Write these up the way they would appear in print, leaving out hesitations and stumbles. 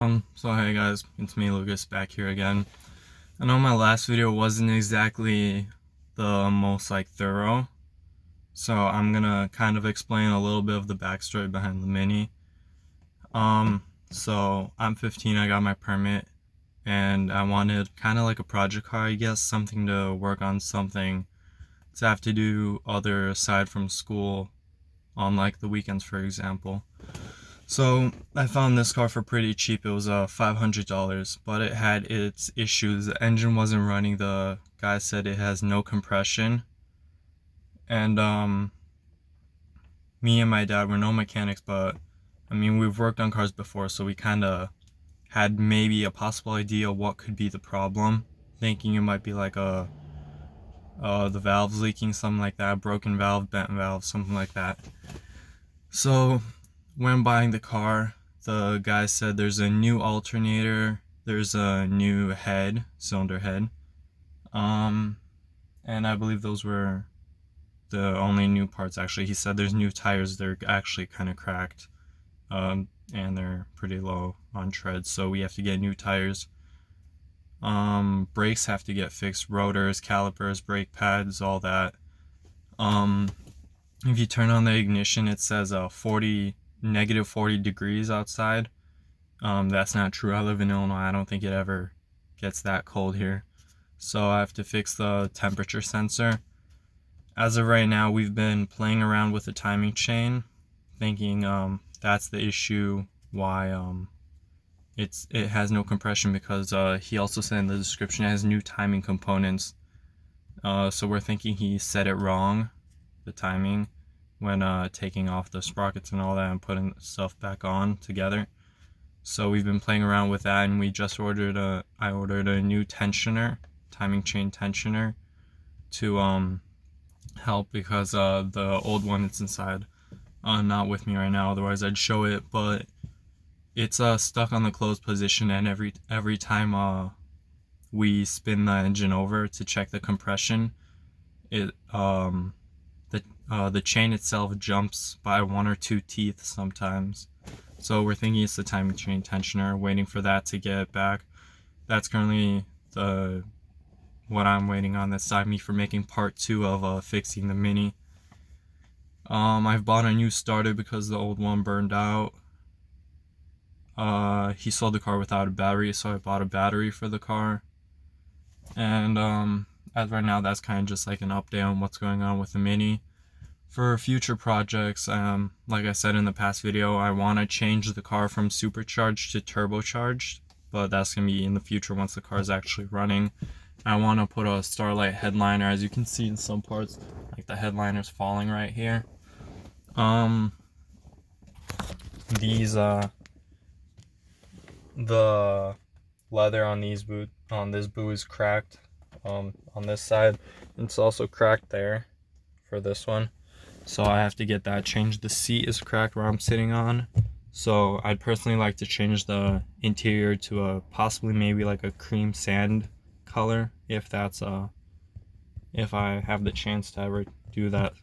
So hey guys, it's me Lucas back here again. I know my last video wasn't exactly the most thorough, so I'm gonna kind of explain a little bit of the backstory behind the Mini. So I'm 15, I got my permit, and I wanted kind of like a project car, I guess, something to work on, something to have to do other aside from school on like the weekends, for example. So I found this car for pretty cheap. It was $500, but it had its issues. The engine wasn't running. The guy said it has no compression. And me and my dad were no mechanics, but I mean we've worked on cars before, so we kind of had maybe a possible idea what could be the problem, thinking it might be like the valves leaking, something like that, broken valve, bent valve, something like that. So when buying the car, the guy said there's a new alternator, there's a new head, cylinder head, and I believe those were the only new parts. Actually, he said there's new tires, they're actually kind of cracked, and they're pretty low on tread, so we have to get new tires. Brakes have to get fixed, rotors, calipers, brake pads, all that. If you turn on the ignition, it says negative 40 degrees outside. That's not true. I live in Illinois. I don't think it ever gets that cold here. So I have to fix the temperature sensor. As of right now, we've been playing around with the timing chain, thinking that's the issue why it has no compression, because he also said in the description it has new timing components. So we're thinking he said it wrong, the timing, when taking off the sprockets and all that and putting stuff back on together. So we've been playing around with that, and we just I ordered a new tensioner, timing chain tensioner, to help, because the old one that's inside not with me right now, otherwise I'd show it, but it's stuck on the closed position, and every time we spin the engine over to check the compression, it the chain itself jumps by 1 or 2 teeth sometimes. So we're thinking it's the timing chain tensioner, waiting for that to get back. That's currently what I'm waiting on. That's stopped me from making part 2 of fixing the Mini. I've bought a new starter because the old one burned out. He sold the car without a battery, so I bought a battery for the car. And as of right now, that's kind of just like an update on what's going on with the Mini. For future projects, like I said in the past video, I want to change the car from supercharged to turbocharged, but that's going to be in the future once the car is actually running. I want to put a Starlight headliner, as you can see in some parts, like the headliner's falling right here. The leather on this boot is cracked on this side. It's also cracked there for this one, so I have to get that changed. The seat is cracked where I'm sitting on, so I'd personally like to change the interior to a possibly maybe like a cream sand color, if I have the chance to ever do that.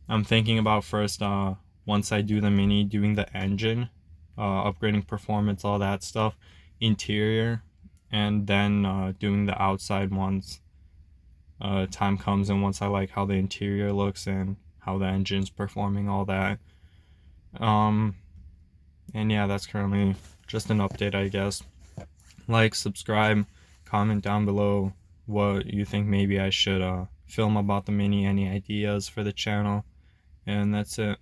I'm thinking about first, once I do the Mini, doing the engine, upgrading performance, all that stuff, interior, and then doing the outside once time comes, and once I like how the interior looks and how the engine's performing, all that. And yeah, that's currently just an update, I guess. Like, subscribe, comment down below what you think maybe I should film about the Mini, any ideas for the channel, and that's it.